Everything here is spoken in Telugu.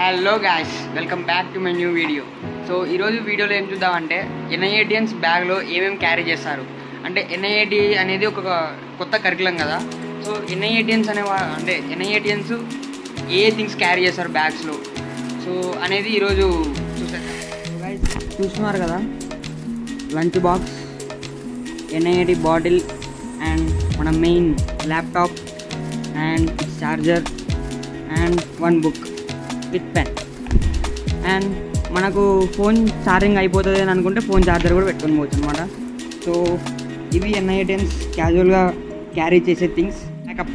Hello guys, welcome back to my new video. So ఈరోజు వీడియోలో ఏం చూద్దామంటే ఎన్ఐఏటియన్స్ బ్యాగ్లో ఏమేమి క్యారీ చేస్తారు అంటే ఎన్ఐఏటి అనేది ఒక కొత్త కరికులం కదా. సో ఎన్ఐఏటియన్స్ అంటే ఎన్ఐఏటియన్స్ ఏ థింగ్స్ క్యారీ చేస్తారు బ్యాగ్స్లో సో అనేది ఈరోజు చూసేద్దాం. గాయ్స్ చూస్తున్నారు కదా, lunch box, NIAT bottle and మన main laptop and charger and one book with pen. And మనకు ఫోన్ ఛార్జింగ్ అయిపోతుంది అని అనుకుంటే ఫోన్ ఛార్జర్ కూడా పెట్టుకొని పోవచ్చు అనమాట. సో ఇవి ఎన్ఐఏటియన్స్ క్యాజువల్గా క్యారీ చేసే థింగ్స్. బ్యాకప్